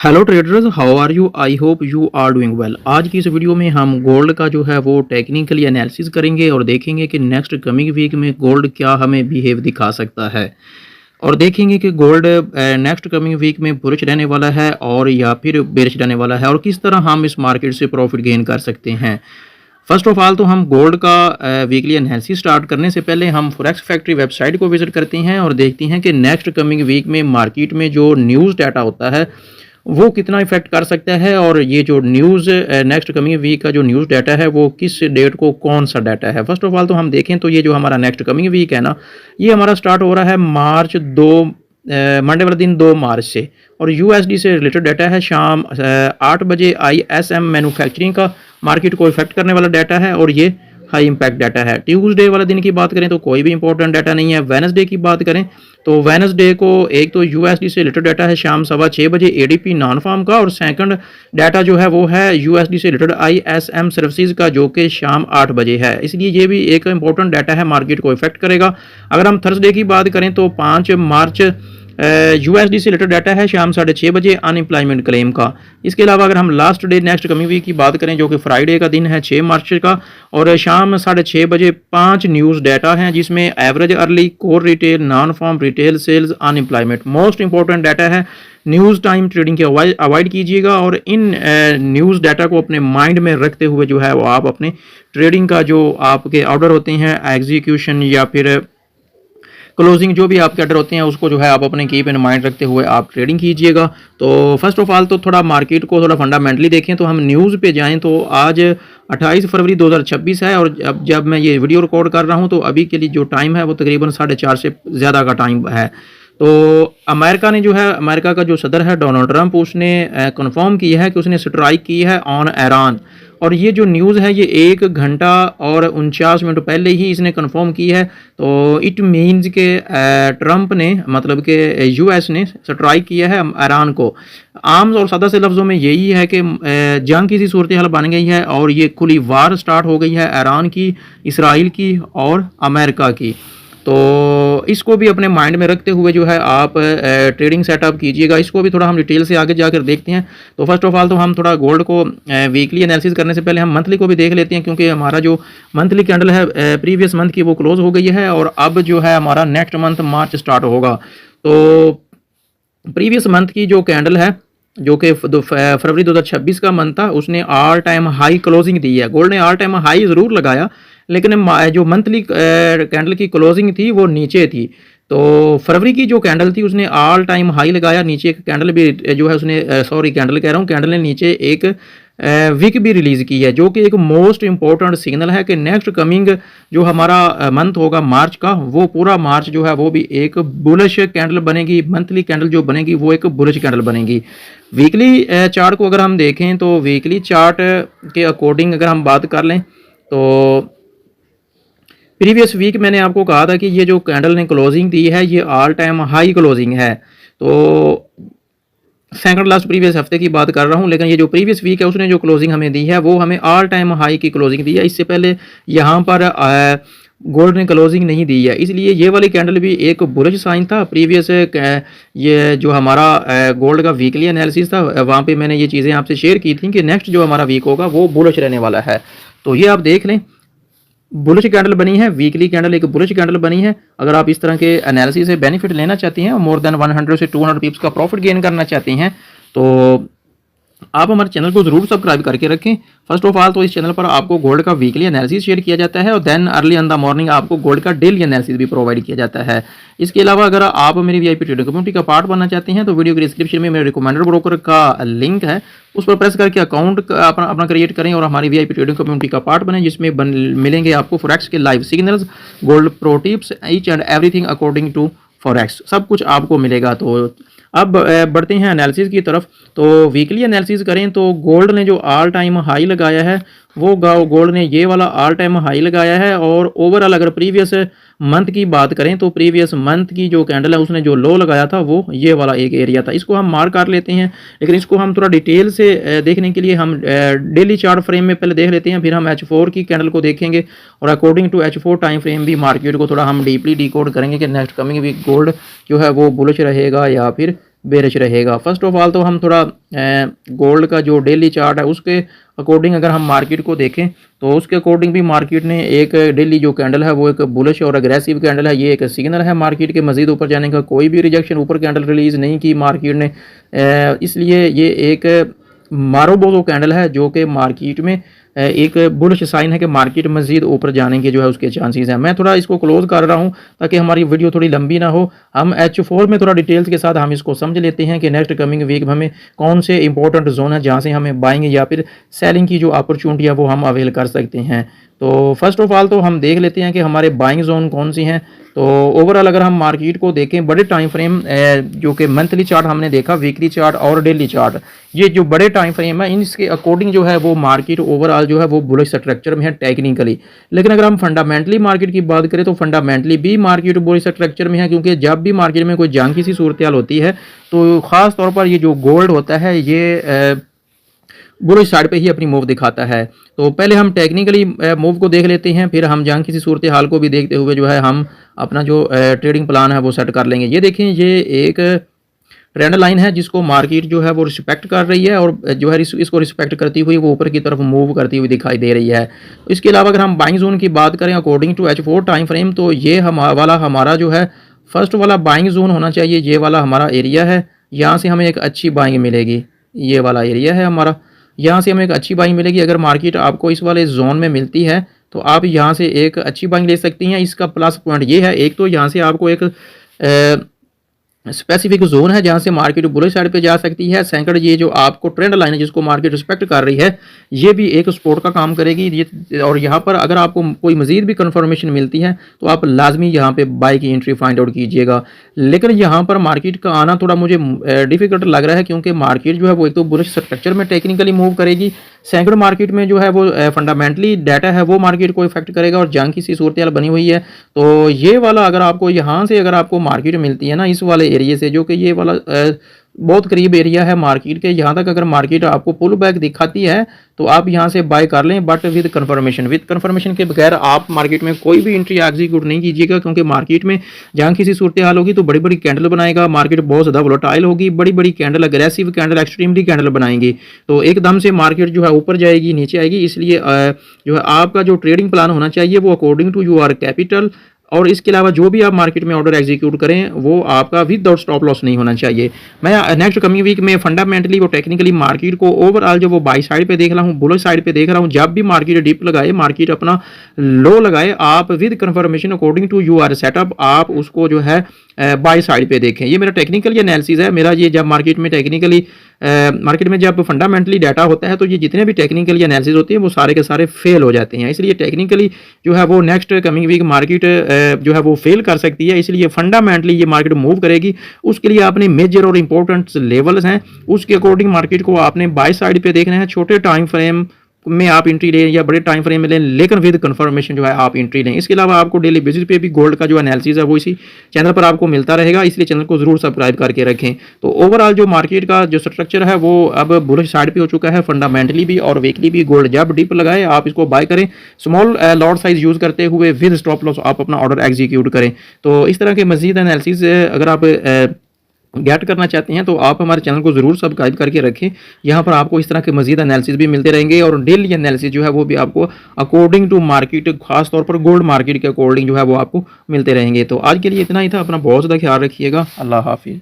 Hello traders, how are you? I hope you are doing well. आज की इस video में हम गोल्ड का जो है वो टेक्निकली एनालिसिस करेंगे और देखेंगे कि नेक्स्ट कमिंग वीक में गोल्ड क्या हमें बिहेव दिखा सकता है। और देखेंगे कि गोल्ड नेक्स्ट कमिंग वीक में बुलिश रहने वाला है और या फिर बेरिश रहने वाला है, और किस तरह हम इस मार्केट से प्रॉफिट गेन कर सकते हैं। फर्स्ट ऑफ ऑल तो हम गोल्ड का वीकली एनालिसिस स्टार्ट करने से पहले हम फॉरेक्स फैक्ट्री वेबसाइट को विजिट करते हैं और देखते हैं कि नेक्स्ट कमिंग वीक में मार्केट में जो न्यूज़ डाटा होता है वो कितना इफेक्ट कर सकता है, और ये जो न्यूज़ नेक्स्ट कमिंग वीक का जो न्यूज़ डाटा है वो किस डेट को कौन सा डाटा है। फर्स्ट ऑफ ऑल तो हम देखें तो ये जो हमारा नेक्स्ट कमिंग वीक है ना, ये हमारा स्टार्ट हो रहा है मार्च 2 मंडे वाला दिन 2 मार्च से, और यूएसडी से रिलेटेड डाटा है शाम 8 बजे। आईएसएम मैन्युफैक्चरिंग का मार्केट को इफेक्ट करने वाला डाटा है और ये हाई इंपैक्ट डाटा है। ट्यूसडे वाला दिन की बात करें तो कोई भी इंपॉर्टेंट डाटा नहीं है। वेडनेसडे की बात करें तो वेडनेसडे को एक तो यूएसडी से रिलेटेड डाटा है शाम 6:15 बजे एडीपी नॉन फार्म का, और सेकंड डाटा जो है वो है यूएसडी से रिलेटेड आईएसएम सर्विसेज का जो कि शाम 8 बजे है। इसलिए ये भी एक इंपॉर्टेंट डाटा है, मार्केट को इफेक्ट करेगा। अगर हम थर्सडे की बात करें तो 5 मार्च यूएसडी से रिलेटेड डाटा है शाम 6:30 बजे अनएम्प्लॉयमेंट क्लेम का। इसके अलावा अगर हम last day next coming week की बात करें जो कि फ्राइडे का दिन है 6 मार्च का, और शाम 6:30 बजे 5 न्यूज़ डाटा हैं जिसमें average hourly, core retail, non farm retail sales, unemployment. Most important data है। न्यूज़ टाइम ट्रेडिंग के अवॉइड कीजिएगा, और इन न्यूज़ डाटा को अपने माइंड में रखते हुए जो है वो आप अपने ट्रेडिंग का जो आपके ऑर्डर होते हैं एग्जीक्यूशन या फिर क्लोजिंग, जो भी आपके ऑर्डर होते हैं उसको जो है आप अपने कीप इन माइंड रखते हुए आप ट्रेडिंग कीजिएगा। तो फर्स्ट ऑफ ऑल तो थोड़ा मार्केट को थोड़ा फंडामेंटली देखें तो हम न्यूज़ पे जाएं तो आज 28 फरवरी 2026 है, और जब मैं ये वीडियो रिकॉर्ड कर रहा हूँ तो अभी के लिए जो टाइम है वो तकरीबन 4:30 से ज़्यादा का टाइम है। तो अमेरिका ने जो है, अमेरिका का जो सदर है डोनाल्ड ट्रंप, उसने कंफर्म किया है कि उसने स्ट्राइक की है ऑन ईरान। और ये जो न्यूज़ है ये 1 घंटा और 49 मिनट पहले ही इसने कंफर्म की है। तो इट मीन्स के ट्रंप ने, मतलब कि यूएस ने स्ट्राइक किया है ईरान को। आम और सादा से लफ्ज़ों में यही है कि जंग की सी सूरत हाल बन गई है और ये खुली वार स्टार्ट हो गई है ईरान की, इसराइल की और अमेरिका की। तो इसको भी अपने माइंड में रखते हुए जो है आप ट्रेडिंग सेटअप कीजिएगा। इसको भी थोड़ा हम डिटेल से आगे जाकर देखते हैं। तो फर्स्ट ऑफ ऑल तो हम थोड़ा गोल्ड को वीकली एनालिसिस करने से पहले हम मंथली को भी देख लेते हैं, क्योंकि हमारा जो मंथली कैंडल है प्रीवियस मंथ की वो क्लोज हो गई है, और अब जो है हमारा नेक्स्ट मंथ मार्च स्टार्ट होगा। तो प्रीवियस मंथ की जो कैंडल है जो कि फरवरी 2026 का मंथ था, उसने ऑल टाइम हाई क्लोजिंग दी है। गोल्ड ने ऑल टाइम हाई ज़रूर लगाया, लेकिन जो मंथली कैंडल की क्लोजिंग थी वो नीचे थी। तो फरवरी की जो कैंडल थी उसने ऑल टाइम हाई लगाया, नीचे एक कैंडल भी जो है उसने कैंडल कह रहा हूँ, कैंडल ने नीचे एक विक भी रिलीज़ की है, जो कि एक मोस्ट इंपॉर्टेंट सिग्नल है कि नेक्स्ट कमिंग जो हमारा मंथ होगा मार्च का, वो पूरा मार्च जो है वो भी एक बुलिश कैंडल बनेगी। मंथली कैंडल जो बनेगी वो एक बुलिश कैंडल बनेगी। वीकली चार्ट को अगर हम देखें तो वीकली चार्ट के अकॉर्डिंग अगर हम बात कर लें तो प्रीवियस वीक मैंने आपको कहा था कि ये जो कैंडल ने क्लोजिंग दी है ये ऑल टाइम हाई क्लोजिंग है। तो सेकंड लास्ट प्रीवियस हफ्ते की बात कर रहा हूँ, लेकिन ये जो प्रीवियस वीक है उसने जो क्लोजिंग हमें दी है वो हमें ऑल टाइम हाई की क्लोजिंग दी है। इससे पहले यहाँ पर गोल्ड ने क्लोजिंग नहीं दी है, इसलिए ये वाली कैंडल भी एक बुलिश साइन था। प्रीवियस ये जो हमारा गोल्ड का वीकली एनालिसिस था वहाँ पे मैंने ये चीज़ें आपसे शेयर की थी कि नेक्स्ट जो हमारा वीक होगा वो बुलिश रहने वाला है। तो ये आप देख लें, बुलिश कैंडल बनी है, वीकली कैंडल एक बुलिश कैंडल बनी है। अगर आप इस तरह के एनालिसिस से बेनिफिट लेना चाहती हैं और मोर देन 100 से 200 पिप्स का प्रॉफिट गेन करना चाहती हैं तो आप हमारे चैनल को ज़रूर सब्सक्राइब करके रखें। फर्स्ट ऑफ ऑल तो इस चैनल पर आपको गोल्ड का वीकली एनालिसिस शेयर किया जाता है, और then early in the morning आपको गोल्ड का डेली एनालिसिस भी प्रोवाइड किया जाता है। इसके अलावा अगर आप मेरी वीआईपी ट्रेडिंग कम्युनिटी का पार्ट बनना चाहते हैं तो वीडियो के डिस्क्रिप्शन में मेरे रिकमेंडेड ब्रोकर का लिंक है, उस पर प्रेस करके अकाउंट अपना क्रिएट करें और हमारी वीआईपी ट्रेडिंग कम्युनिटी का पार्ट बने, जिसमें मिलेंगे आपको फॉरेक्स के live signals, gold pro tips, each and everything according to forex, सब कुछ आपको मिलेगा। तो अब बढ़ते हैं एनालिसिस की तरफ। तो वीकली एनालिसिस करें तो गोल्ड ने जो ऑल टाइम हाई लगाया है वो गोल्ड ने ये वाला ऑल टाइम हाई लगाया है, और ओवरऑल अगर प्रीवियस मंथ की बात करें तो प्रीवियस मंथ की जो कैंडल है उसने जो लो लगाया था वो ये वाला एक एरिया था। इसको हम मार्क कर लेते हैं, लेकिन इसको हम थोड़ा डिटेल से देखने के लिए हम डेली चार्ट फ्रेम में पहले देख लेते हैं, फिर हम H4 की कैंडल को देखेंगे और according to H4 time frame भी मार्केट को थोड़ा हम डीपली डिकोड करेंगे कि नेक्स्ट कमिंग वीक गोल्ड जो है वो बुलिश रहेगा या फिर बेरिश रहेगा। फर्स्ट ऑफ ऑल तो हम थोड़ा गोल्ड का जो डेली चार्ट है उसके अकॉर्डिंग अगर हम मार्केट को देखें तो उसके अकॉर्डिंग भी मार्केट ने एक डेली जो कैंडल है वो एक बुलिश और अग्रेसिव कैंडल है। ये एक सिग्नल है मार्केट के मजीद ऊपर जाने का। कोई भी रिजेक्शन ऊपर कैंडल रिलीज़ नहीं की मार्केट ने, इसलिए ये एक मारोबोलो कैंडल है जो कि मार्केट में एक बुलिश साइन है कि मार्केट मजीद ऊपर जाने के जो है उसके चांसेस हैं। मैं थोड़ा इसको क्लोज कर रहा हूं ताकि हमारी वीडियो थोड़ी लंबी ना हो। हम H4 में थोड़ा डिटेल्स के साथ हम इसको समझ लेते हैं कि नेक्स्ट कमिंग वीक में हमें कौन से इंपॉर्टेंट जोन है जहां से हमें बाइंग या फिर सेलिंग की जो अपॉर्चुनिटी है वो हम अवेल कर सकते हैं। तो फर्स्ट ऑफ ऑल तो हम देख लेते हैं कि हमारे बाइंग जोन कौन सी हैं। तो ओवरऑल अगर हम मार्केट को देखें बड़े टाइम फ्रेम जो कि मंथली चार्ट हमने देखा, वीकली चार्ट और डेली चार्ट, ये जो बड़े टाइम फ्रेम है इनके अकॉर्डिंग जो है वो मार्केट ओवरऑल जो है वो बुलिश स्ट्रक्चर में है टेक्निकली। लेकिन अगर हम फंडामेंटली मार्केट की बात करें तो फंडामेंटली भी मार्केट बुलिश स्ट्रक्चर में है, क्योंकि जब भी मार्केट में कोई जंग की सी सूरत हाल होती है तो ख़ास तौर पर ये जो गोल्ड होता है ये बुलिश साइड पे ही अपनी मूव दिखाता है। तो पहले हम टेक्निकली मूव को देख लेते हैं, फिर हम जंग किसी सूरत हाल को भी देखते हुए जो है हम अपना जो ट्रेडिंग प्लान है वो सेट कर लेंगे। ये देखें, ये एक ट्रेंड लाइन है जिसको मार्केट जो है वो रिस्पेक्ट कर रही है और जो है इसको रिस्पेक्ट करती हुई वो ऊपर की तरफ मूव करती हुई दिखाई दे रही है। इसके अलावा अगर हम बाइंग जोन की बात करें according to H4 time frame तो ये हमारा जो है फर्स्ट वाला बाइंग जोन होना चाहिए। ये वाला हमारा एरिया है, यहाँ से हमें एक अच्छी बाइंग मिलेगी। ये वाला एरिया है हमारा, यहाँ से हमें एक अच्छी बाइंग मिलेगी। अगर मार्केट आपको इस वाले जोन में मिलती है तो आप यहाँ से एक अच्छी बाइंग ले सकती हैं। इसका प्लस पॉइंट ये है, एक तो यहाँ से आपको एक स्पेसिफिक जोन है जहां से मार्केट बुलिश साइड पे जा सकती है। सेकंड, ये जो आपको ट्रेंड लाइन है जिसको मार्केट रिस्पेक्ट कर रही है ये भी एक सपोर्ट का काम करेगी। ये और यहाँ पर अगर आपको कोई मजीद भी कंफर्मेशन मिलती है तो आप लाजमी यहाँ पे बाई की एंट्री फाइंड आउट कीजिएगा। लेकिन यहाँ पर मार्केट का आना थोड़ा मुझे डिफिकल्ट लग रहा है, क्योंकि मार्केट जो है वो एक तो बुलिश स्ट्रक्चर में टेक्निकली मूव करेगी, सेकंड मार्केट में जो है वो फंडामेंटली डाटा है वो मार्केट को इफेक्ट करेगा और जंग की सी सूरत हाल बनी हुई है। तो ये वाला अगर आपको यहाँ से अगर आपको मार्केट मिलती है ना इस वाले एरिया से, जो कि ये वाला बहुत करीब एरिया है मार्केट के, यहाँ तक अगर मार्केट आपको पुल बैक दिखाती है तो आप यहाँ से बाय कर लें, बट विद कन्फर्मेशन के बगैर आप मार्केट में कोई भी एंट्री एग्जीक्यूट नहीं कीजिएगा, क्योंकि मार्केट में जहाँ किसी सूरत हाल होगी तो बड़ी बड़ी कैंडल बनाएगा, मार्केट बहुत ज़्यादा वोलेटाइल होगी, बड़ी बड़ी candle, aggressive candle, extremely candle बनाएंगी तो एकदम से मार्केट जो है ऊपर जाएगी नीचे आएगी। इसलिए जो है आपका जो ट्रेडिंग प्लान होना चाहिए वो अकॉर्डिंग टू योर कैपिटल, और इसके अलावा जो भी आप मार्केट में ऑर्डर एग्जीक्यूट करें वो आपका विदाउट स्टॉप लॉस नहीं होना चाहिए। मैं नेक्स्ट कमिंग वीक में फंडामेंटली वो टेक्निकली मार्केट को ओवरऑल जो वो बाई साइड पे देख रहा हूँ, बुलिश साइड पे देख रहा हूँ। जब भी मार्केट डिप लगाए, मार्केट अपना लो लगाए, आप with confirmation according to your setup आप उसको जो है बाई साइड पे देखें। ये मेरा टेक्निकल एनालिसिस है मेरा। ये जब मार्केट में जब फंडामेंटली डाटा होता है तो ये जितने भी टेक्निकल एनालिसिस होते हैं वो सारे के सारे फेल हो जाते हैं। इसलिए टेक्निकली जो है वो नेक्स्ट कमिंग वीक मार्केट जो है वो फेल कर सकती है। इसलिए फंडामेंटली ये मार्केट मूव करेगी, उसके लिए आपने मेजर और इंपॉर्टेंट लेवल्स हैं उसके अकॉर्डिंग मार्केट को आपने बाई साइड पे देखना है। छोटे टाइम फ्रेम में आप एंट्री लें या बड़े टाइम फ्रेम में लें, लेकिन विद कंफर्मेशन जो है आप एंट्री लें। इसके अलावा आपको डेली बेसिस पे भी गोल्ड का जो एनालिसिस है वो इसी चैनल पर आपको मिलता रहेगा, इसलिए चैनल को जरूर सब्सक्राइब करके रखें। तो ओवरऑल जो मार्केट का जो स्ट्रक्चर है वो अब बुलिश साइड पे हो चुका है, फंडामेंटली भी और वीकली भी। गोल्ड जब डिप लगाए आप इसको बाय करें, स्मॉल लॉट साइज यूज करते हुए विद स्टॉप लॉस आप अपना ऑर्डर एग्जीक्यूट करें। तो इस तरह के मजीद एनालिसिस अगर आप गेट करना चाहते हैं तो आप हमारे चैनल को ज़रूर सब्सक्राइब करके रखें। यहाँ पर आपको इस तरह के मजीद एनालिसिस भी मिलते रहेंगे और डेली एनालिसिस जो है वो भी आपको अकॉर्डिंग टू मार्केट, खास तौर पर गोल्ड मार्केट के अकॉर्डिंग जो है वो आपको मिलते रहेंगे। तो आज के लिए इतना ही था। अपना बहुत ज़्यादा ख्याल रखिएगा। अल्लाह हाफिज़।